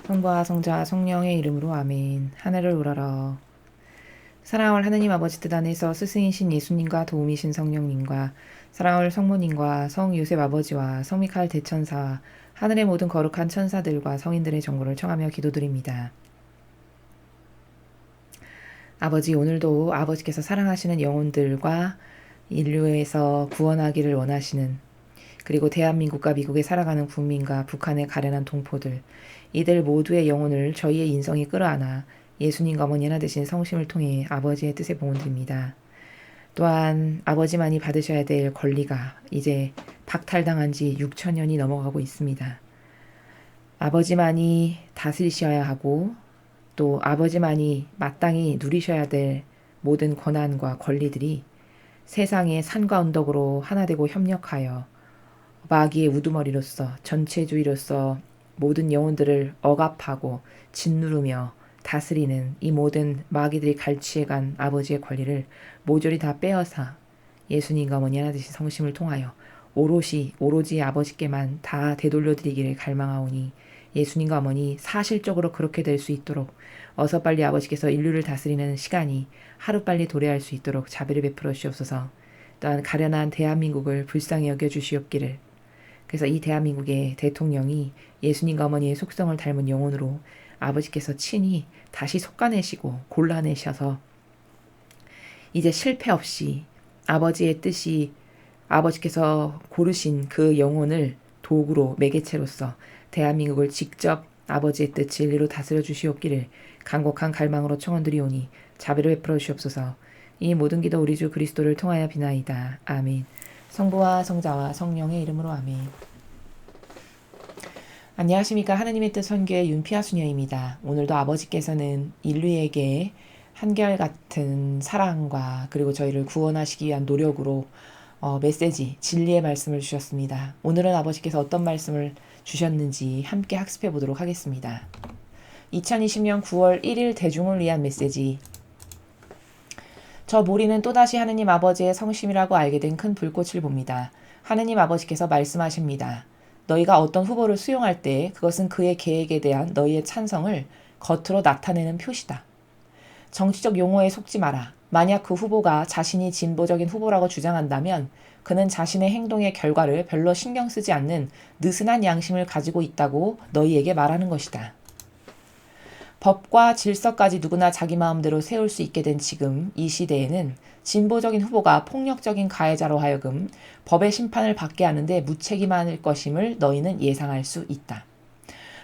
성부와 성자와 성령의 이름으로 아멘. 하늘을 우러러. 사랑할 하느님 아버지 뜻 안에서 스승이신 예수님과 도움이신 성령님과 사랑할 성모님과 성 요셉 아버지와 성 미카엘 대천사와 하늘의 모든 거룩한 천사들과 성인들의 정보를 청하며 기도드립니다. 아버지, 오늘도 아버지께서 사랑하시는 영혼들과 인류에서 구원하기를 원하시는, 그리고 대한민국과 미국에 살아가는 국민과 북한의 가련한 동포들, 이들 모두의 영혼을 저희의 인성이 끌어안아 예수님과 어머니 하나 되신 성심을 통해 아버지의 뜻에 봉헌드립니다. 또한 아버지만이 받으셔야 될 권리가 이제 박탈당한 지 6천년이 넘어가고 있습니다. 아버지만이 다스리셔야 하고 또 아버지만이 마땅히 누리셔야 될 모든 권한과 권리들이 세상의 산과 언덕으로 하나 되고 협력하여 마귀의 우두머리로서 전체주의로서 모든 영혼들을 억압하고 짓누르며 다스리는 이 모든 마귀들이 갈취해간 아버지의 권리를 모조리 다 빼어사 예수님과 어머니 하나 되신 성심을 통하여 오로지 아버지께만 다 되돌려드리기를 갈망하오니 예수님과 어머니 사실적으로 그렇게 될 수 있도록 어서 빨리 아버지께서 인류를 다스리는 시간이 하루빨리 도래할 수 있도록 자비를 베풀어 주옵소서. 또한 가련한 대한민국을 불쌍히 여겨주시옵기를. 그래서 이 대한민국의 대통령이 예수님과 어머니의 속성을 닮은 영혼으로 아버지께서 친히 다시 솎아내시고 골라내셔서 이제 실패 없이 아버지의 뜻이 아버지께서 고르신 그 영혼을 도구로 매개체로서 대한민국을 직접 아버지의 뜻 진리로 다스려 주시옵기를 간곡한 갈망으로 청원드리오니 자비를 베풀어 주시옵소서. 이 모든 기도 우리 주 그리스도를 통하여 비나이다. 아멘. 성부와 성자와 성령의 이름으로 아멘. 안녕하십니까. 하느님의 뜻 선교의 윤피아 수녀입니다. 오늘도 아버지께서는 인류에게 한결같은 사랑과 그리고 저희를 구원하시기 위한 노력으로 메시지, 진리의 말씀을 주셨습니다. 오늘은 아버지께서 어떤 말씀을 주셨는지 함께 학습해 보도록 하겠습니다. 2020년 9월 1일 대중을 위한 메시지. 저 모리는 또다시 하느님 아버지의 성심이라고 알게 된 큰 불꽃을 봅니다. 하느님 아버지께서 말씀하십니다. 너희가 어떤 후보를 수용할 때 그것은 그의 계획에 대한 너희의 찬성을 겉으로 나타내는 표시다. 정치적 용어에 속지 마라. 만약 그 후보가 자신이 진보적인 후보라고 주장한다면 그는 자신의 행동의 결과를 별로 신경 쓰지 않는 느슨한 양심을 가지고 있다고 너희에게 말하는 것이다. 법과 질서까지 누구나 자기 마음대로 세울 수 있게 된 지금 이 시대에는 진보적인 후보가 폭력적인 가해자로 하여금 법의 심판을 받게 하는데 무책임할 것임을 너희는 예상할 수 있다.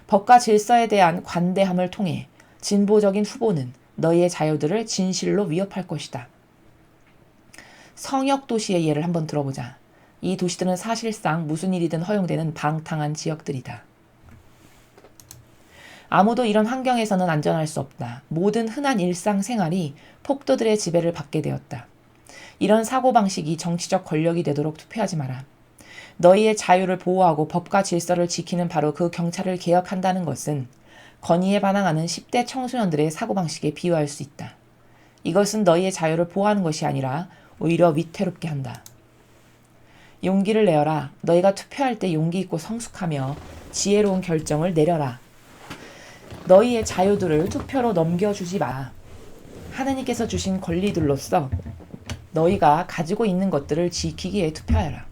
법과 질서에 대한 관대함을 통해 진보적인 후보는 너희의 자유들을 진실로 위협할 것이다. 성역 도시의 예를 한번 들어보자. 이 도시들은 사실상 무슨 일이든 허용되는 방탕한 지역들이다. 아무도 이런 환경에서는 안전할 수 없다. 모든 흔한 일상생활이 폭도들의 지배를 받게 되었다. 이런 사고방식이 정치적 권력이 되도록 투표하지 마라. 너희의 자유를 보호하고 법과 질서를 지키는 바로 그 경찰을 개혁한다는 것은 건의에 반항하는 10대 청소년들의 사고방식에 비유할 수 있다. 이것은 너희의 자유를 보호하는 것이 아니라 오히려 위태롭게 한다. 용기를 내어라. 너희가 투표할 때 용기 있고 성숙하며 지혜로운 결정을 내려라. 너희의 자유들을 투표로 넘겨주지 마. 하느님께서 주신 권리들로서 너희가 가지고 있는 것들을 지키기에 투표하라.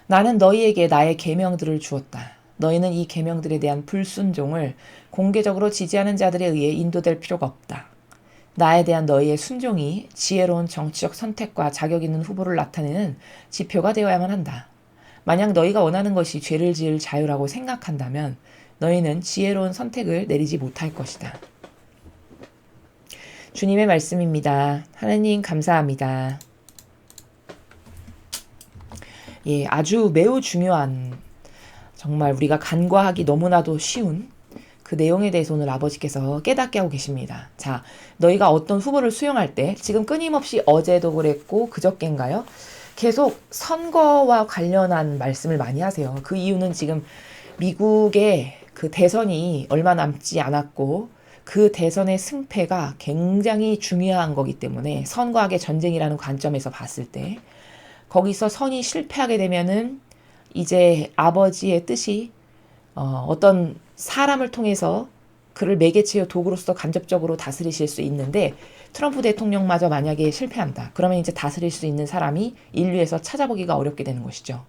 나는 너희에게 나의 계명들을 주었다. 너희는 이 계명들에 대한 불순종을 공개적으로 지지하는 자들에 의해 인도될 필요가 없다. 나에 대한 너희의 순종이 지혜로운 정치적 선택과 자격 있는 후보를 나타내는 지표가 되어야만 한다. 만약 너희가 원하는 것이 죄를 지을 자유라고 생각한다면 너희는 지혜로운 선택을 내리지 못할 것이다. 주님의 말씀입니다. 하느님 감사합니다. 아주 매우 중요한, 정말 우리가 간과하기 너무나도 쉬운 그 내용에 대해서 오늘 아버지께서 깨닫게 하고 계십니다. 자, 너희가 어떤 후보를 수용할 때 지금 끊임없이 어제도 그랬고 그저께인가요? 계속 선거와 관련한 말씀을 많이 하세요. 그 이유는 지금 미국의 그 대선이 얼마 남지 않았고 그 대선의 승패가 굉장히 중요한 거기 때문에 선과 악의 전쟁이라는 관점에서 봤을 때 거기서 선이 실패하게 되면은 이제 아버지의 뜻이 어떤 사람을 통해서 그를 매개체요 도구로서 간접적으로 다스리실 수 있는데 트럼프 대통령마저 만약에 실패한다. 그러면 이제 다스릴 수 있는 사람이 인류에서 찾아보기가 어렵게 되는 것이죠.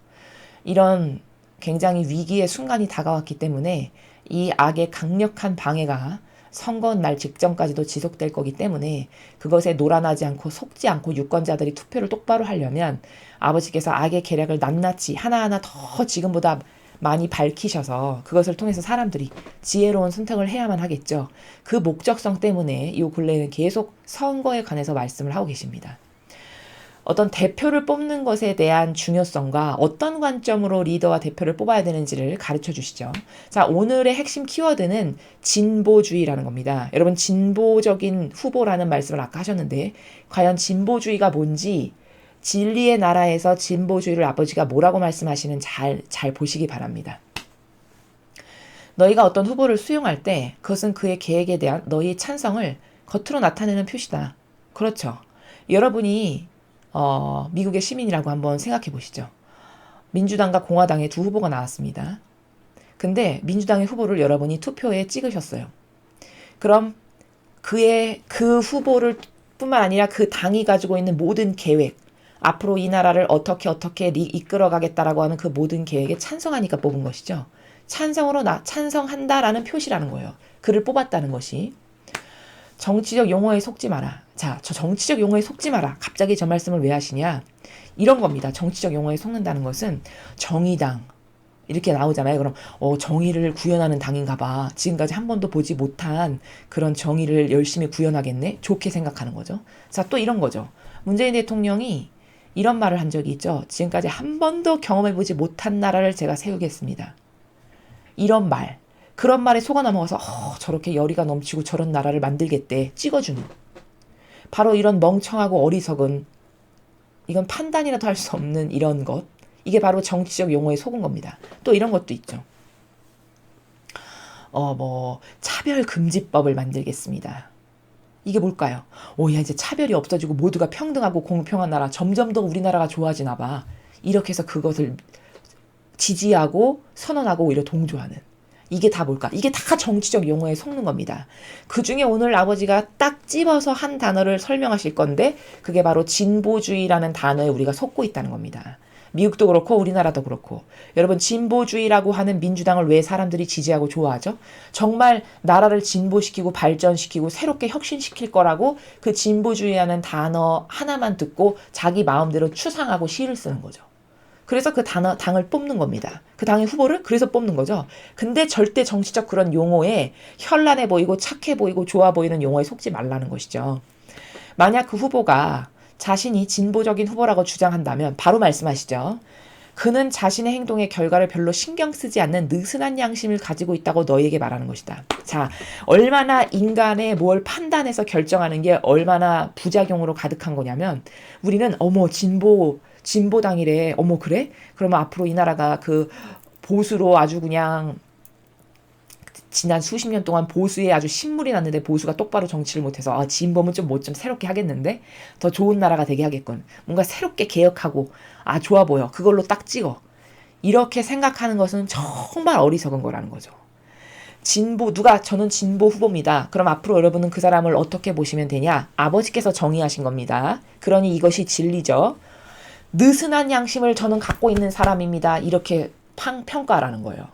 이런 굉장히 위기의 순간이 다가왔기 때문에 이 악의 강력한 방해가 선거 날 직전까지도 지속될 거기 때문에 그것에 놀아나지 않고 속지 않고 유권자들이 투표를 똑바로 하려면 아버지께서 악의 계략을 낱낱이 하나하나 더 지금보다 많이 밝히셔서 그것을 통해서 사람들이 지혜로운 선택을 해야만 하겠죠. 그 목적성 때문에 이 근래에는 계속 선거에 관해서 말씀을 하고 계십니다. 어떤 대표를 뽑는 것에 대한 중요성과 어떤 관점으로 리더와 대표를 뽑아야 되는지를 가르쳐 주시죠. 자, 오늘의 핵심 키워드는 진보주의라는 겁니다. 여러분, 진보적인 후보라는 말씀을 아까 하셨는데 과연 진보주의가 뭔지 진리의 나라에서 진보주의를 아버지가 뭐라고 말씀하시는 잘 보시기 바랍니다. 너희가 어떤 후보를 수용할 때 그것은 그의 계획에 대한 너희의 찬성을 겉으로 나타내는 표시다. 그렇죠. 여러분이 미국의 시민이라고 한번 생각해 보시죠. 민주당과 공화당의 두 후보가 나왔습니다. 근데 민주당의 후보를 여러분이 투표에 찍으셨어요. 그럼 그 후보를 뿐만 아니라 그 당이 가지고 있는 모든 계획, 앞으로 이 나라를 어떻게 이끌어가겠다라고 하는 그 모든 계획에 찬성하니까 뽑은 것이죠. 찬성한다라는 표시라는 거예요. 그를 뽑았다는 것이. 정치적 용어에 속지 마라. 자, 저 정치적 용어에 속지 마라. 갑자기 저 말씀을 왜 하시냐? 이런 겁니다. 정치적 용어에 속는다는 것은 정의당 이렇게 나오잖아요. 그럼 정의를 구현하는 당인가 봐. 지금까지 한 번도 보지 못한 그런 정의를 열심히 구현하겠네. 좋게 생각하는 거죠. 자, 또 이런 거죠. 문재인 대통령이 이런 말을 한 적이 있죠. 지금까지 한 번도 경험해보지 못한 나라를 제가 세우겠습니다. 이런 말. 그런 말에 속아 넘어가서 저렇게 열의가 넘치고 저런 나라를 만들겠대 찍어주는 바로 이런 멍청하고 어리석은 이건 판단이라도 할 수 없는 이런 것 이게 바로 정치적 용어에 속은 겁니다. 또 이런 것도 있죠. 차별금지법을 만들겠습니다. 이게 뭘까요? 야 이제 차별이 없어지고 모두가 평등하고 공평한 나라 점점 더 우리나라가 좋아지나 봐. 이렇게 해서 그것을 지지하고 선언하고 오히려 동조하는 이게 다 뭘까? 이게 다 정치적 용어에 속는 겁니다. 그중에 오늘 아버지가 딱 집어서 한 단어를 설명하실 건데 그게 바로 진보주의라는 단어에 우리가 속고 있다는 겁니다. 미국도 그렇고 우리나라도 그렇고 여러분 진보주의라고 하는 민주당을 왜 사람들이 지지하고 좋아하죠? 정말 나라를 진보시키고 발전시키고 새롭게 혁신시킬 거라고 그 진보주의라는 단어 하나만 듣고 자기 마음대로 추상하고 시를 쓰는 거죠. 그래서 그 당을 뽑는 겁니다. 그 당의 후보를 그래서 뽑는 거죠. 근데 절대 정치적 그런 용어에 현란해 보이고 착해 보이고 좋아 보이는 용어에 속지 말라는 것이죠. 만약 그 후보가 자신이 진보적인 후보라고 주장한다면 바로 말씀하시죠. 그는 자신의 행동의 결과를 별로 신경 쓰지 않는 느슨한 양심을 가지고 있다고 너희에게 말하는 것이다. 자, 얼마나 인간의 뭘 판단해서 결정하는 게 얼마나 부작용으로 가득한 거냐면 우리는 진보당이래. 그래? 그러면 앞으로 이 나라가 그 보수로 아주 그냥 지난 수십 년 동안 보수에 아주 신물이 났는데 보수가 똑바로 정치를 못해서 진보는 좀 새롭게 하겠는데 더 좋은 나라가 되게 하겠군. 뭔가 새롭게 개혁하고 좋아 보여. 그걸로 딱 찍어. 이렇게 생각하는 것은 정말 어리석은 거라는 거죠. 저는 진보 후보입니다. 그럼 앞으로 여러분은 그 사람을 어떻게 보시면 되냐? 아버지께서 정의하신 겁니다. 그러니 이것이 진리죠. 느슨한 양심을 저는 갖고 있는 사람입니다. 이렇게 평가라는 거예요.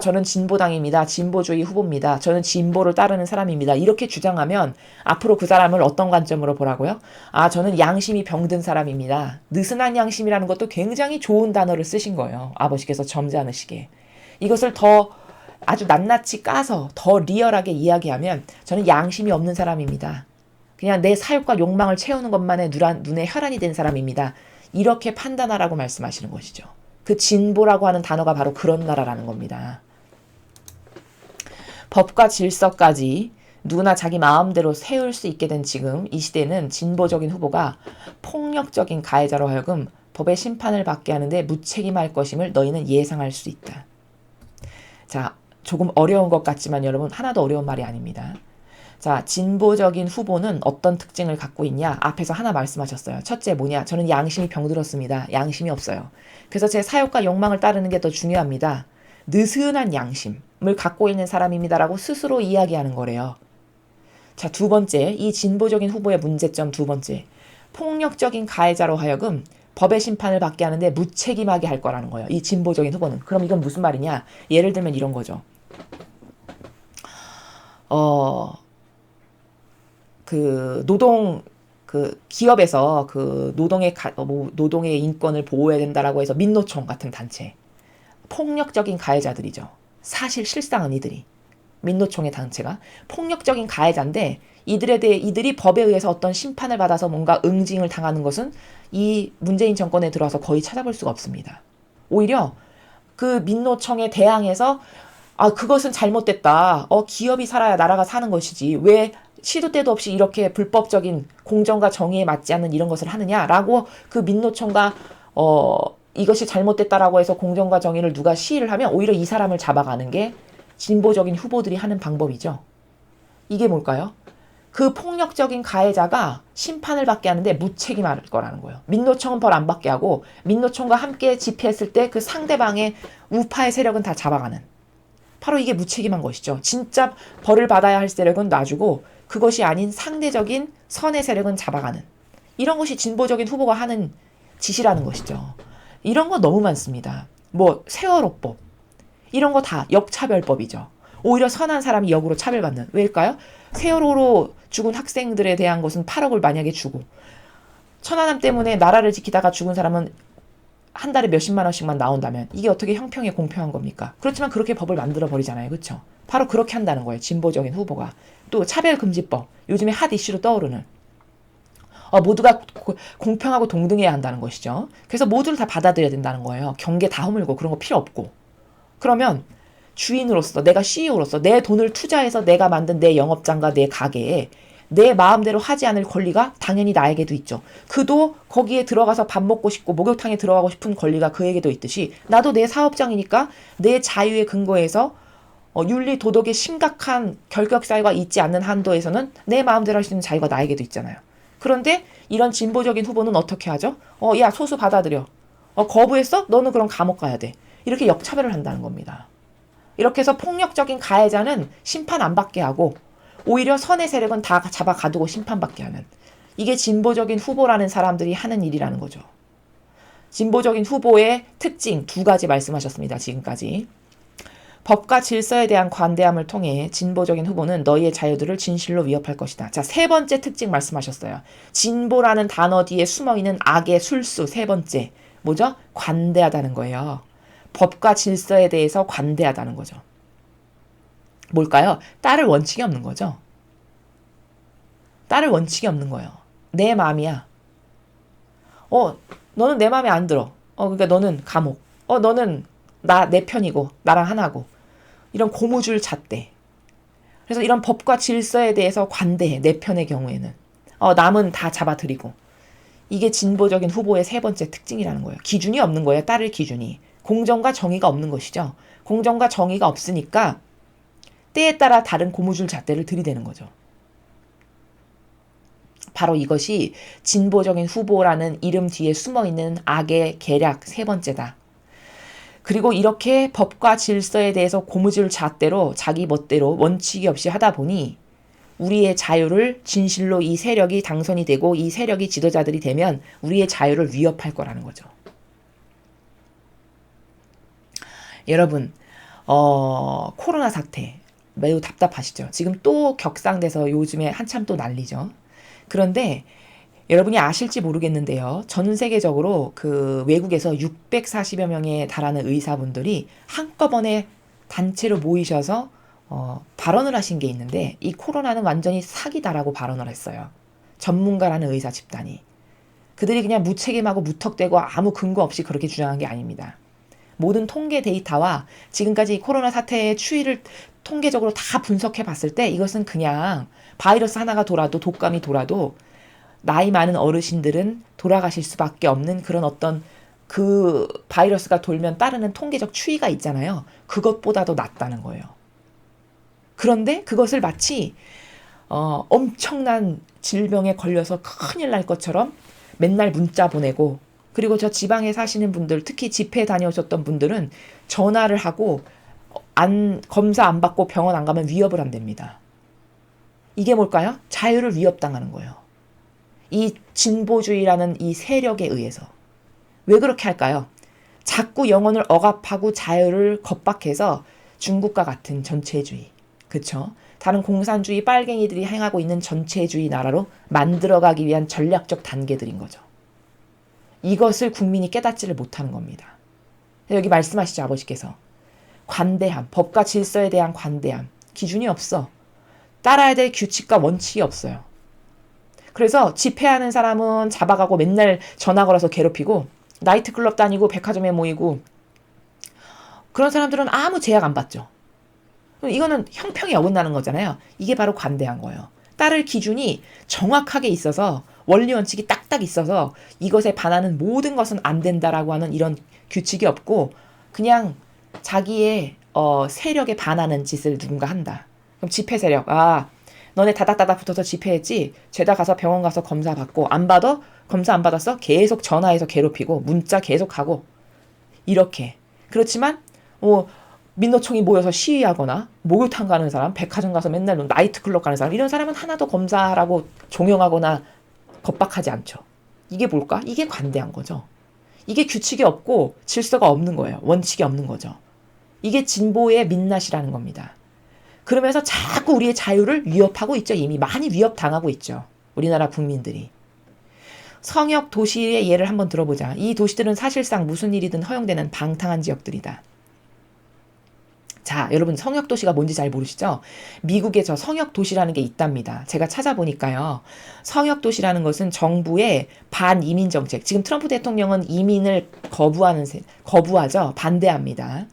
저는 진보당입니다. 진보주의 후보입니다. 저는 진보를 따르는 사람입니다. 이렇게 주장하면 앞으로 그 사람을 어떤 관점으로 보라고요? 저는 양심이 병든 사람입니다. 느슨한 양심이라는 것도 굉장히 좋은 단어를 쓰신 거예요. 아버지께서 점잖으시게. 이것을 더 아주 낱낱이 까서 더 리얼하게 이야기하면 저는 양심이 없는 사람입니다. 그냥 내 사욕과 욕망을 채우는 것만에 눈에 혈안이 된 사람입니다. 이렇게 판단하라고 말씀하시는 것이죠. 그 진보라고 하는 단어가 바로 그런 나라라는 겁니다. 법과 질서까지 누구나 자기 마음대로 세울 수 있게 된 지금 이 시대는 진보적인 후보가 폭력적인 가해자로 하여금 법의 심판을 받게 하는데 무책임할 것임을 너희는 예상할 수 있다. 자, 조금 어려운 것 같지만 여러분 하나도 어려운 말이 아닙니다. 자, 진보적인 후보는 어떤 특징을 갖고 있냐? 앞에서 하나 말씀하셨어요. 첫째 뭐냐? 저는 양심이 병들었습니다. 양심이 없어요. 그래서 제 사욕과 욕망을 따르는 게 더 중요합니다. 느슨한 양심을 갖고 있는 사람입니다라고 스스로 이야기하는 거래요. 자, 두 번째, 이 진보적인 후보의 문제점 두 번째. 폭력적인 가해자로 하여금 법의 심판을 받게 하는데 무책임하게 할 거라는 거예요. 이 진보적인 후보는. 그럼 이건 무슨 말이냐? 예를 들면 이런 거죠. 기업에서 노동의 인권을 보호해야 된다라고 해서 민노총 같은 단체. 폭력적인 가해자들이죠. 사실 실상은 이들이. 민노총의 단체가 폭력적인 가해자인데 이들이 법에 의해서 어떤 심판을 받아서 뭔가 응징을 당하는 것은 이 문재인 정권에 들어와서 거의 찾아볼 수가 없습니다. 오히려 그 민노총에 대항해서 그것은 잘못됐다. 기업이 살아야 나라가 사는 것이지. 왜 시도 때도 없이 이렇게 불법적인 공정과 정의에 맞지 않는 이런 것을 하느냐라고 그 민노총과 이것이 잘못됐다라고 해서 공정과 정의를 누가 시위를 하면 오히려 이 사람을 잡아가는 게 진보적인 후보들이 하는 방법이죠. 이게 뭘까요? 그 폭력적인 가해자가 심판을 받게 하는데 무책임할 거라는 거예요. 민노총은 벌 안 받게 하고 민노총과 함께 집회했을 때 그 상대방의 우파의 세력은 다 잡아가는. 바로 이게 무책임한 것이죠. 진짜 벌을 받아야 할 세력은 놔주고 그것이 아닌 상대적인 선의 세력은 잡아가는. 이런 것이 진보적인 후보가 하는 짓이라는 것이죠. 이런 거 너무 많습니다. 세월호법. 이런 거 다 역차별법이죠. 오히려 선한 사람이 역으로 차별받는. 왜일까요? 세월호로 죽은 학생들에 대한 것은 8억을 만약에 주고 천안함 때문에 나라를 지키다가 죽은 사람은 한 달에 몇십만 원씩만 나온다면 이게 어떻게 형평에 공평한 겁니까? 그렇지만 그렇게 법을 만들어 버리잖아요. 그렇죠? 바로 그렇게 한다는 거예요. 진보적인 후보가. 또 차별금지법. 요즘에 핫 이슈로 떠오르는. 모두가 공평하고 동등해야 한다는 것이죠. 그래서 모두를 다 받아들여야 된다는 거예요. 경계 다 허물고 그런 거 필요 없고. 그러면 주인으로서 내가 CEO로서 내 돈을 투자해서 내가 만든 내 영업장과 내 가게에 내 마음대로 하지 않을 권리가 당연히 나에게도 있죠. 그도 거기에 들어가서 밥 먹고 싶고 목욕탕에 들어가고 싶은 권리가 그에게도 있듯이 나도 내 사업장이니까 내 자유의 근거에서 윤리 도덕에 심각한 결격 사유가 있지 않는 한도에서는 내 마음대로 할 수 있는 자유가 나에게도 있잖아요. 그런데 이런 진보적인 후보는 어떻게 하죠? 야 소수 받아들여. 거부했어? 너는 그럼 감옥 가야 돼. 이렇게 역차별을 한다는 겁니다. 이렇게 해서 폭력적인 가해자는 심판 안 받게 하고 오히려 선의 세력은 다 잡아 가두고 심판받게 하는. 이게 진보적인 후보라는 사람들이 하는 일이라는 거죠. 진보적인 후보의 특징 두 가지 말씀하셨습니다. 지금까지. 법과 질서에 대한 관대함을 통해 진보적인 후보는 너희의 자유들을 진실로 위협할 것이다. 자, 세 번째 특징 말씀하셨어요. 진보라는 단어 뒤에 숨어있는 악의 술수 세 번째. 뭐죠? 관대하다는 거예요. 법과 질서에 대해서 관대하다는 거죠. 뭘까요? 따를 원칙이 없는 거죠. 따를 원칙이 없는 거예요. 내 마음이야. 너는 내 마음에 안 들어. 그러니까 너는 감옥. 너는 내 편이고 나랑 하나고. 이런 고무줄 잣대. 그래서 이런 법과 질서에 대해서 관대해. 내 편의 경우에는. 남은 다 잡아들이고. 이게 진보적인 후보의 세 번째 특징이라는 거예요. 기준이 없는 거예요. 따를 기준이. 공정과 정의가 없는 것이죠. 공정과 정의가 없으니까 때에 따라 다른 고무줄 잣대를 들이대는 거죠. 바로 이것이 진보적인 후보라는 이름 뒤에 숨어있는 악의 계략 세 번째다. 그리고 이렇게 법과 질서에 대해서 고무줄 잣대로 자기 멋대로 원칙이 없이 하다 보니 우리의 자유를 진실로 이 세력이 당선이 되고 이 세력이 지도자들이 되면 우리의 자유를 위협할 거라는 거죠. 여러분, 코로나 사태 매우 답답하시죠? 지금 또 격상돼서 요즘에 한참 또 난리죠. 그런데 여러분이 아실지 모르겠는데요. 전 세계적으로 그 외국에서 640여 명에 달하는 의사분들이 한꺼번에 단체로 모이셔서 발언을 하신 게 있는데 이 코로나는 완전히 사기다라고 발언을 했어요. 전문가라는 의사 집단이. 그들이 그냥 무책임하고 무턱대고 아무 근거 없이 그렇게 주장한 게 아닙니다. 모든 통계 데이터와 지금까지 코로나 사태의 추이를 통계적으로 다 분석해 봤을 때 이것은 그냥 바이러스 하나가 돌아도 독감이 돌아도 나이 많은 어르신들은 돌아가실 수밖에 없는 그런 어떤 그 바이러스가 돌면 따르는 통계적 추이가 있잖아요. 그것보다도 낫다는 거예요. 그런데 그것을 마치 엄청난 질병에 걸려서 큰일 날 것처럼 맨날 문자 보내고 그리고 저 지방에 사시는 분들, 특히 집회 다녀오셨던 분들은 전화를 하고 검사 안 받고 병원 안 가면 위협을 한답니다. 이게 뭘까요? 자유를 위협당하는 거예요. 이 진보주의라는 이 세력에 의해서. 왜 그렇게 할까요? 자꾸 영혼을 억압하고 자유를 겁박해서 중국과 같은 전체주의, 그쵸? 다른 공산주의 빨갱이들이 행하고 있는 전체주의 나라로 만들어가기 위한 전략적 단계들인 거죠. 이것을 국민이 깨닫지를 못하는 겁니다. 여기 말씀하시죠, 아버지께서. 관대함, 법과 질서에 대한 관대함, 기준이 없어. 따라야 될 규칙과 원칙이 없어요. 그래서 집회하는 사람은 잡아가고 맨날 전화 걸어서 괴롭히고 나이트클럽 다니고 백화점에 모이고 그런 사람들은 아무 제약 안 받죠. 이거는 형평이 어긋나는 거잖아요. 이게 바로 관대한 거예요. 따를 기준이 정확하게 있어서 원리 원칙이 딱딱 있어서 이것에 반하는 모든 것은 안 된다라고 하는 이런 규칙이 없고 그냥 자기의 세력에 반하는 짓을 누군가 한다. 그럼 집회 세력, 너네 다닥다닥 붙어서 집회했지? 죄다 가서 병원 가서 검사 받고 안 받아? 검사 안 받았어? 계속 전화해서 괴롭히고 문자 계속 하고 이렇게. 그렇지만 민노총이 모여서 시위하거나 목욕탕 가는 사람, 백화점 가서 맨날 나이트클럽 가는 사람 이런 사람은 하나도 검사라고 종용하거나 겁박하지 않죠. 이게 뭘까? 이게 관대한 거죠. 이게 규칙이 없고 질서가 없는 거예요. 원칙이 없는 거죠. 이게 진보의 민낯이라는 겁니다. 그러면서 자꾸 우리의 자유를 위협하고 있죠. 이미 많이 위협당하고 있죠. 우리나라 국민들이. 성역 도시의 예를 한번 들어보자. 이 도시들은 사실상 무슨 일이든 허용되는 방탕한 지역들이다. 자, 여러분 성역 도시가 뭔지 잘 모르시죠? 미국에 저 성역 도시라는 게 있답니다. 제가 찾아보니까요. 성역 도시라는 것은 정부의 반이민 정책. 지금 트럼프 대통령은 이민을 거부하죠. 반대합니다.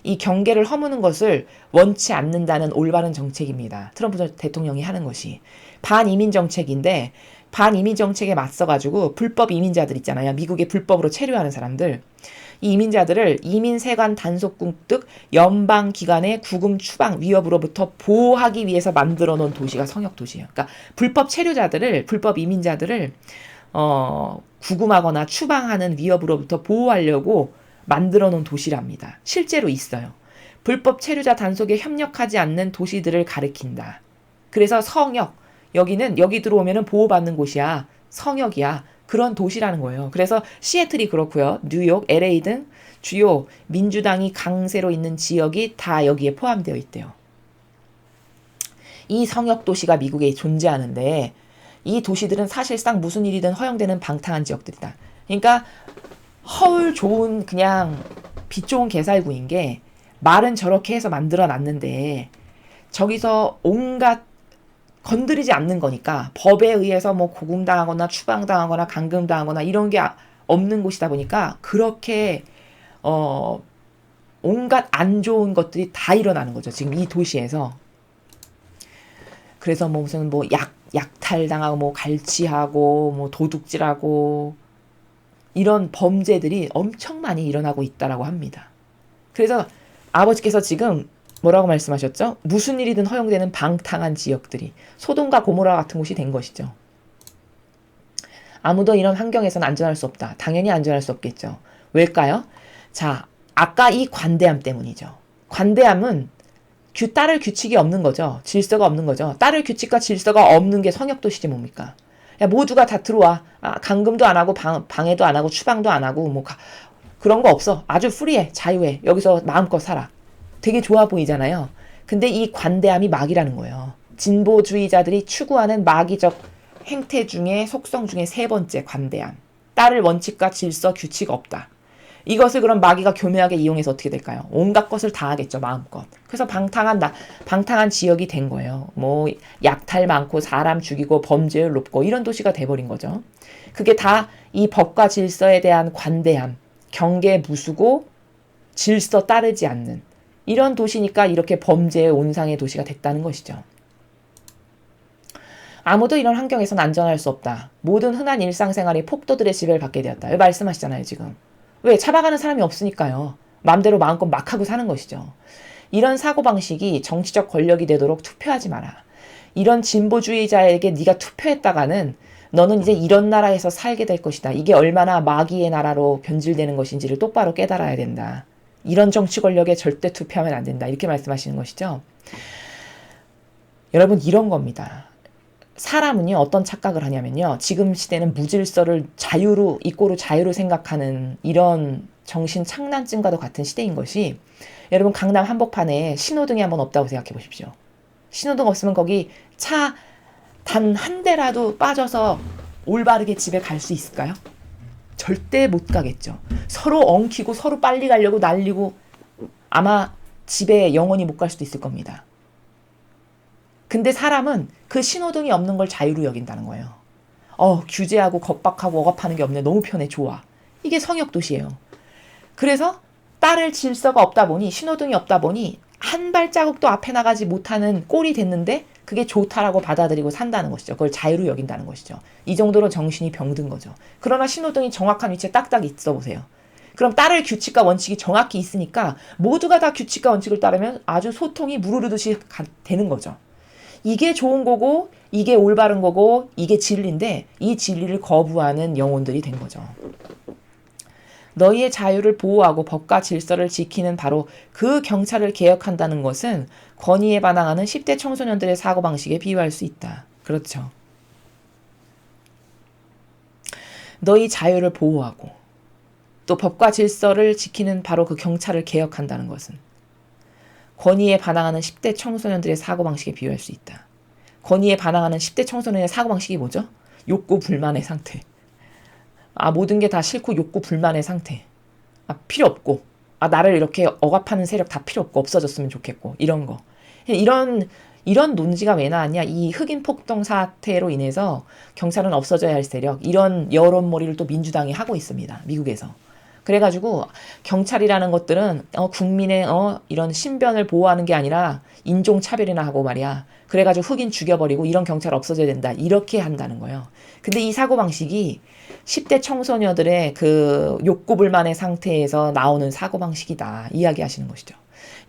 이 경계를 허무는 것을 원치 않는다는 올바른 정책입니다. 트럼프 대통령이 하는 것이. 반이민 정책인데 반이민 정책에 맞서가지고 불법 이민자들 있잖아요. 미국에 불법으로 체류하는 사람들. 이 이민자들을 이민세관 단속국 등 연방기관의 구금 추방 위협으로부터 보호하기 위해서 만들어 놓은 도시가 성역도시예요. 그러니까 불법 이민자들을 구금하거나 추방하는 위협으로부터 보호하려고 만들어 놓은 도시랍니다. 실제로 있어요. 불법 체류자 단속에 협력하지 않는 도시들을 가리킨다. 그래서 성역, 여기 들어오면은 보호받는 곳이야. 성역이야. 그런 도시라는 거예요. 그래서 시애틀이 그렇고요. 뉴욕, LA 등 주요 민주당이 강세로 있는 지역이 다 여기에 포함되어 있대요. 이 성역 도시가 미국에 존재하는데 이 도시들은 사실상 무슨 일이든 허용되는 방탕한 지역들이다. 그러니까 허울 좋은 그냥 빛 좋은 개살구인 게 말은 저렇게 해서 만들어 놨는데 저기서 온갖 건드리지 않는 거니까 법에 의해서 뭐 고금당하거나 추방당하거나 감금당하거나 이런 게 없는 곳이다 보니까 그렇게 온갖 안 좋은 것들이 다 일어나는 거죠. 지금 이 도시에서. 그래서 뭐 무슨 뭐 약탈당하고 뭐 갈취하고 뭐 도둑질하고 이런 범죄들이 엄청 많이 일어나고 있다라고 합니다. 그래서 아버지께서 지금 뭐라고 말씀하셨죠? 무슨 일이든 허용되는 방탕한 지역들이 소돔과 고모라 같은 곳이 된 것이죠. 아무도 이런 환경에서는 안전할 수 없다. 당연히 안전할 수 없겠죠. 왜일까요? 자, 아까 이 관대함 때문이죠. 관대함은 따를 규칙이 없는 거죠. 질서가 없는 거죠. 따를 규칙과 질서가 없는 게 성역도시지 뭡니까? 야, 모두가 다 들어와. 감금도 안 하고 방해도 안 하고 추방도 안 하고 뭐 그런 거 없어. 아주 프리해. 자유해. 여기서 마음껏 살아. 되게 좋아 보이잖아요. 근데 이 관대함이 막이라는 거예요. 진보주의자들이 추구하는 마귀적 행태 중에 속성 중에 세 번째 관대함. 따를 원칙과 질서, 규칙 없다. 이것을 그럼 마귀가 교묘하게 이용해서 어떻게 될까요? 온갖 것을 다 하겠죠. 마음껏. 그래서 방탕한 지역이 된 거예요. 뭐 약탈 많고 사람 죽이고 범죄율 높고 이런 도시가 돼버린 거죠. 그게 다 이 법과 질서에 대한 관대함, 경계 무수고 질서 따르지 않는 이런 도시니까 이렇게 범죄의 온상의 도시가 됐다는 것이죠. 아무도 이런 환경에서는 안전할 수 없다. 모든 흔한 일상생활이 폭도들의 지배를 받게 되었다. 왜 말씀하시잖아요, 지금. 왜? 잡아가는 사람이 없으니까요. 마음대로 마음껏 막 하고 사는 것이죠. 이런 사고방식이 정치적 권력이 되도록 투표하지 마라. 이런 진보주의자에게 네가 투표했다가는 너는 이제 이런 나라에서 살게 될 것이다. 이게 얼마나 마귀의 나라로 변질되는 것인지를 똑바로 깨달아야 된다. 이런 정치 권력에 절대 투표하면 안 된다. 이렇게 말씀하시는 것이죠. 여러분, 이런 겁니다. 사람은요, 어떤 착각을 하냐면요, 지금 시대는 무질서를 자유로, 이꼬로 자유로 생각하는 이런 정신 착란증과도 같은 시대인 것이, 여러분, 강남 한복판에 신호등이 한번 없다고 생각해 보십시오. 신호등 없으면 거기 차 단 한 대라도 빠져서 올바르게 집에 갈 수 있을까요? 절대 못 가겠죠. 서로 엉키고 서로 빨리 가려고 날리고 아마 집에 영원히 못 갈 수도 있을 겁니다. 근데 사람은 그 신호등이 없는 걸 자유로 여긴다는 거예요. 규제하고 겁박하고 억압하는 게 없네. 너무 편해. 좋아. 이게 성역도시예요. 그래서 따를 질서가 없다 보니, 신호등이 없다 보니 한 발자국도 앞에 나가지 못하는 꼴이 됐는데 그게 좋다라고 받아들이고 산다는 것이죠. 그걸 자유로 여긴다는 것이죠. 이 정도로 정신이 병든 거죠. 그러나 신호등이 정확한 위치에 딱딱 있어 보세요. 그럼 따를 규칙과 원칙이 정확히 있으니까 모두가 다 규칙과 원칙을 따르면 아주 소통이 무르르듯이 되는 거죠. 이게 좋은 거고, 이게 올바른 거고, 이게 진리인데 이 진리를 거부하는 영혼들이 된 거죠. 너희의 자유를 보호하고 법과 질서를 지키는 바로 그 경찰을 개혁한다는 것은 권위에 반항하는 10대 청소년들의 사고방식에 비유할 수 있다. 그렇죠. 너희 자유를 보호하고 또 법과 질서를 지키는 바로 그 경찰을 개혁한다는 것은 권위에 반항하는 10대 청소년들의 사고방식에 비유할 수 있다. 권위에 반항하는 10대 청소년의 사고방식이 뭐죠? 욕구 불만의 상태. 모든 게 다 싫고 욕구 불만의 상태. 필요 없고. 나를 이렇게 억압하는 세력 다 필요 없고 없어졌으면 좋겠고. 이런 거. 이런 논지가 왜 나왔냐. 이 흑인 폭동 사태로 인해서 경찰은 없어져야 할 세력. 이런 여론몰이를 또 민주당이 하고 있습니다. 미국에서. 그래가지고 경찰이라는 것들은 국민의 이런 신변을 보호하는 게 아니라 인종차별이나 하고 말이야. 그래가지고 흑인 죽여버리고 이런 경찰 없어져야 된다. 이렇게 한다는 거예요. 근데 이 사고방식이 10대 청소년들의 그 욕구불만의 상태에서 나오는 사고방식이다. 이야기하시는 것이죠.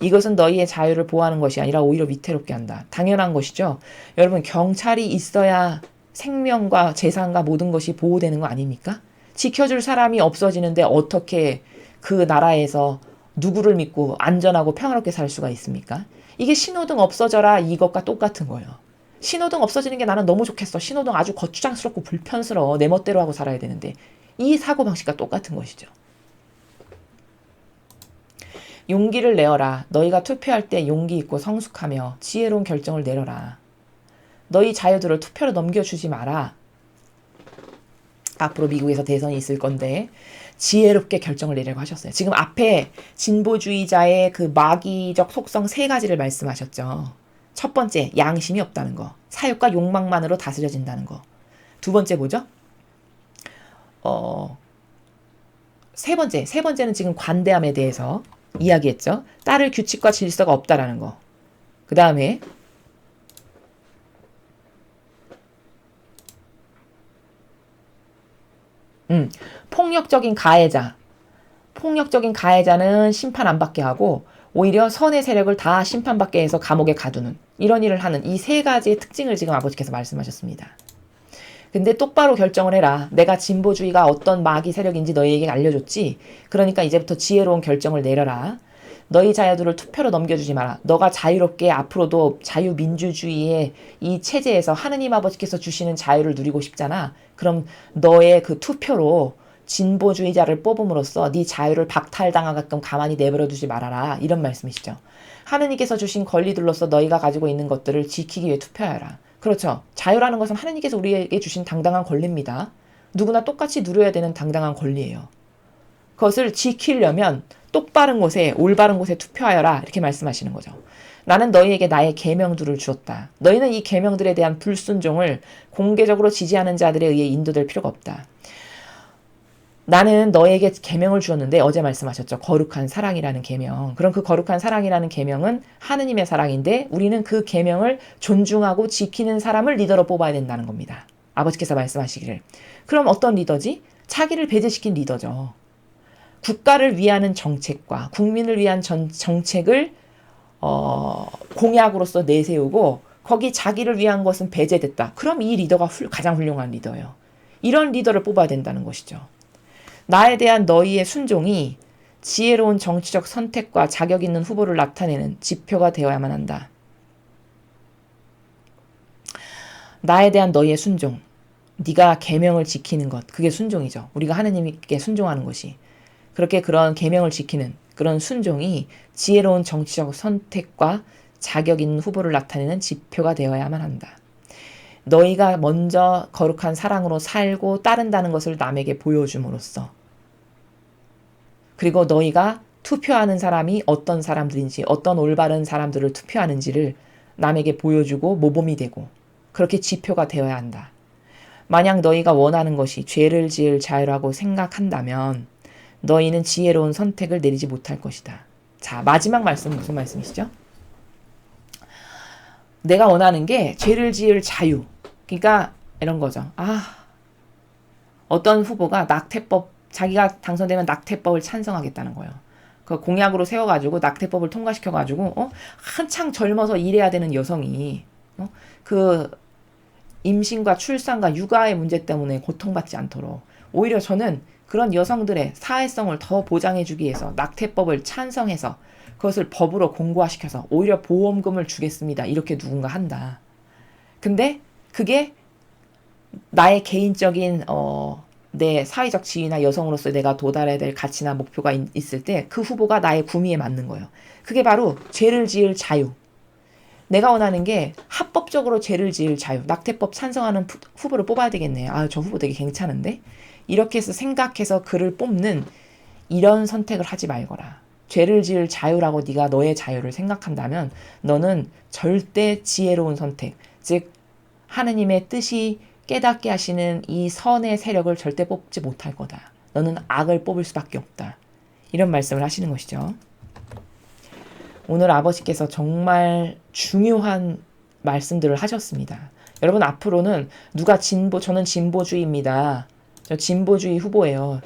이것은 너희의 자유를 보호하는 것이 아니라 오히려 위태롭게 한다. 당연한 것이죠. 여러분, 경찰이 있어야 생명과 재산과 모든 것이 보호되는 거 아닙니까? 지켜줄 사람이 없어지는데 어떻게 그 나라에서 누구를 믿고 안전하고 평화롭게 살 수가 있습니까? 이게 신호등 없어져라 이것과 똑같은 거예요. 신호등 없어지는 게 나는 너무 좋겠어. 신호등 아주 거추장스럽고 불편스러워. 내 멋대로 하고 살아야 되는데. 이 사고방식과 똑같은 것이죠. 용기를 내어라. 너희가 투표할 때 용기 있고 성숙하며 지혜로운 결정을 내려라. 너희 자유들을 투표로 넘겨주지 마라. 앞으로 미국에서 대선이 있을 건데 지혜롭게 결정을 내려고 하셨어요. 지금 앞에 진보주의자의 그 마귀적 속성 3가지를 말씀하셨죠. 첫 번째, 양심이 없다는 거. 사욕과 욕망만으로 다스려진다는 거. 두 번째 뭐죠? 세 번째는 지금 관대함에 대해서 이야기했죠. 따를 규칙과 질서가 없다라는 거. 그 다음에 폭력적인 가해자는 심판 안 받게 하고 오히려 선의 세력을 다 심판받게 해서 감옥에 가두는 이런 일을 하는 이 3가지의 특징을 지금 아버지께서 말씀하셨습니다. 근데 똑바로 결정을 해라. 내가 진보주의가 어떤 마귀 세력인지 너희에게 알려줬지. 그러니까 이제부터 지혜로운 결정을 내려라. 너희 자유들을 투표로 넘겨주지 마라. 너가 자유롭게 앞으로도 자유민주주의의 이 체제에서 하느님 아버지께서 주시는 자유를 누리고 싶잖아. 그럼 너의 그 투표로 진보주의자를 뽑음으로써 네 자유를 박탈당하게끔 가만히 내버려두지 말아라. 이런 말씀이시죠. 하느님께서 주신 권리들로서 너희가 가지고 있는 것들을 지키기 위해 투표하여라. 그렇죠. 자유라는 것은 하느님께서 우리에게 주신 당당한 권리입니다. 누구나 똑같이 누려야 되는 당당한 권리예요. 그것을 지키려면 똑바른 곳에 올바른 곳에 투표하여라. 이렇게 말씀하시는 거죠. 나는 너희에게 나의 계명들을 주었다. 너희는 이 계명들에 대한 불순종을 공개적으로 지지하는 자들에 의해 인도될 필요가 없다. 나는 너에게 계명을 주었는데 어제 말씀하셨죠. 거룩한 사랑이라는 계명. 그럼 그 거룩한 사랑이라는 계명은 하느님의 사랑인데 우리는 그 계명을 존중하고 지키는 사람을 리더로 뽑아야 된다는 겁니다. 아버지께서 말씀하시기를. 그럼 어떤 리더지? 차기를 배제시킨 리더죠. 국가를 위하는 정책과 국민을 위한 정책을 공약으로서 내세우고 거기 자기를 위한 것은 배제됐다. 그럼 이 리더가 가장 훌륭한 리더예요. 이런 리더를 뽑아야 된다는 것이죠. 나에 대한 너희의 순종이 지혜로운 정치적 선택과 자격 있는 후보를 나타내는 지표가 되어야만 한다. 나에 대한 너희의 순종, 네가 계명을 지키는 것, 그게 순종이죠. 우리가 하느님께 순종하는 것이. 그렇게 그런 계명을 지키는 그런 순종이 지혜로운 정치적 선택과 자격 있는 후보를 나타내는 지표가 되어야만 한다. 너희가 먼저 거룩한 사랑으로 살고 따른다는 것을 남에게 보여줌으로써, 그리고 너희가 투표하는 사람이 어떤 사람들인지, 어떤 올바른 사람들을 투표하는지를 남에게 보여주고 모범이 되고, 그렇게 지표가 되어야 한다. 만약 너희가 원하는 것이 죄를 지을 자유라고 생각한다면 너희는 지혜로운 선택을 내리지 못할 것이다. 자, 마지막 말씀은 무슨 말씀이시죠? 내가 원하는 게 죄를 지을 자유. 그러니까 이런 거죠. 어떤 후보가 낙태법, 자기가 당선되면 낙태법을 찬성하겠다는 거예요. 그 공약으로 세워가지고 낙태법을 통과시켜가지고 한창 젊어서 일해야 되는 여성이 그 임신과 출산과 육아의 문제 때문에 고통받지 않도록, 오히려 저는 그런 여성들의 사회성을 더 보장해주기 위해서 낙태법을 찬성해서 그것을 법으로 공고화시켜서 오히려 보험금을 주겠습니다. 이렇게 누군가 한다. 근데 그게 나의 개인적인 내 사회적 지위나 여성으로서 내가 도달해야 될 가치나 목표가 있을 때 그 후보가 나의 구미에 맞는 거예요. 그게 바로 죄를 지을 자유. 내가 원하는 게 합법적으로 죄를 지을 자유. 낙태법 찬성하는 후보를 뽑아야 되겠네. 저 후보 되게 괜찮은데? 이렇게 해서 생각해서 그를 뽑는 이런 선택을 하지 말거라. 죄를 지을 자유라고 네가 너의 자유를 생각한다면 너는 절대 지혜로운 선택, 즉 하느님의 뜻이 깨닫게 하시는 이 선의 세력을 절대 뽑지 못할 거다. 너는 악을 뽑을 수밖에 없다. 이런 말씀을 하시는 것이죠. 오늘 아버지께서 정말 중요한 말씀들을 하셨습니다. 여러분, 앞으로는 누가 저는 진보주의입니다. 저 진보주의 후보예요.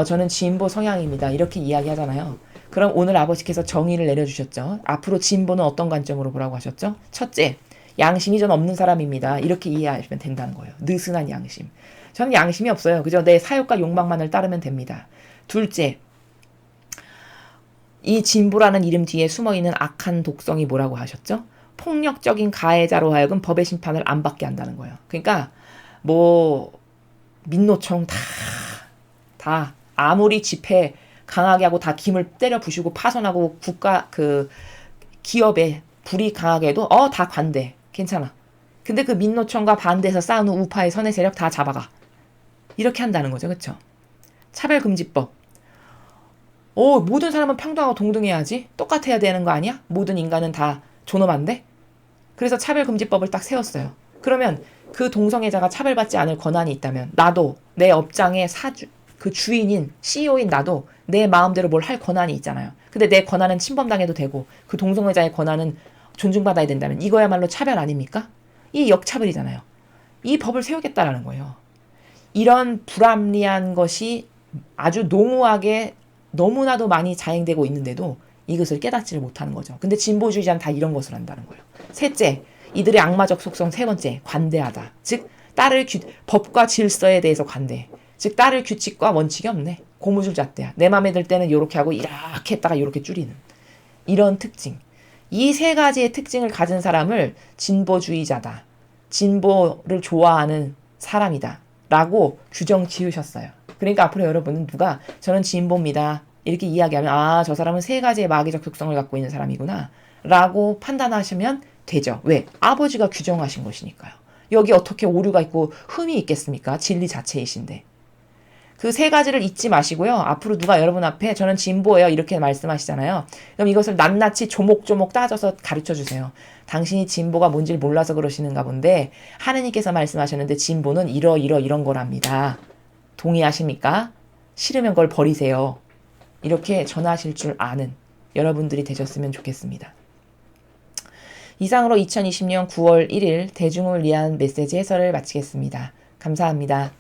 저는 진보 성향입니다. 이렇게 이야기하잖아요. 그럼 오늘 아버지께서 정의를 내려주셨죠. 앞으로 진보는 어떤 관점으로 보라고 하셨죠? 첫째, 양심이 전 없는 사람입니다. 이렇게 이해하시면 된다는 거예요. 느슨한 양심. 저는 양심이 없어요. 그죠? 내 사욕과 욕망만을 따르면 됩니다. 둘째, 이 진보라는 이름 뒤에 숨어있는 악한 독성이 뭐라고 하셨죠? 폭력적인 가해자로 하여금 법의 심판을 안 받게 한다는 거예요. 그러니까 민노총 다 아무리 집회 강하게 하고 다 김을 때려 부수고 파손하고 국가 기업에 불이 강하게 해도 다 관대. 괜찮아. 근데 그 민노총과 반대해서 싸우는 우파의 선의 세력 다 잡아가. 이렇게 한다는 거죠. 그렇죠? 차별금지법. 모든 사람은 평등하고 동등해야지. 똑같아야 되는 거 아니야? 모든 인간은 다 존엄한데? 그래서 차별금지법을 딱 세웠어요. 그러면 그 동성애자가 차별받지 않을 권한이 있다면 나도 내 업장의 그 주인인 CEO인 나도 내 마음대로 뭘 할 권한이 있잖아요. 근데 내 권한은 침범당해도 되고 그 동성애자의 권한은 존중받아야 된다면 이거야말로 차별 아닙니까? 이 역차별이잖아요. 이 법을 세우겠다라는 거예요. 이런 불합리한 것이 아주 농후하게 너무나도 많이 자행되고 있는데도 이것을 깨닫지를 못하는 거죠. 근데 진보주의자는 다 이런 것을 한다는 거예요. 셋째, 이들의 악마적 속성. 세 번째, 관대하다. 즉 법과 질서에 대해서 관대. 즉 따를 규칙과 원칙이 없네. 고무줄잣대야. 내 맘에 들 때는 이렇게 하고 이렇게 했다가 이렇게 줄이는 이런 특징. 이 세 가지의 특징을 가진 사람을 진보주의자다. 진보를 좋아하는 사람이다. 라고 규정 지으셨어요. 그러니까 앞으로 여러분은 저는 진보입니다. 이렇게 이야기하면 저 사람은 세 가지의 마귀적 특성을 갖고 있는 사람이구나. 라고 판단하시면 되죠. 왜? 아버지가 규정하신 것이니까요. 여기 어떻게 오류가 있고 흠이 있겠습니까? 진리 자체이신데. 그 세 가지를 잊지 마시고요. 앞으로 누가 여러분 앞에 저는 진보예요. 이렇게 말씀하시잖아요. 그럼 이것을 낱낱이 조목조목 따져서 가르쳐 주세요. 당신이 진보가 뭔지를 몰라서 그러시는가 본데 하느님께서 말씀하셨는데 진보는 이런 거랍니다. 동의하십니까? 싫으면 그걸 버리세요. 이렇게 전하실 줄 아는 여러분들이 되셨으면 좋겠습니다. 이상으로 2020년 9월 1일 대중을 위한 메시지 해설을 마치겠습니다. 감사합니다.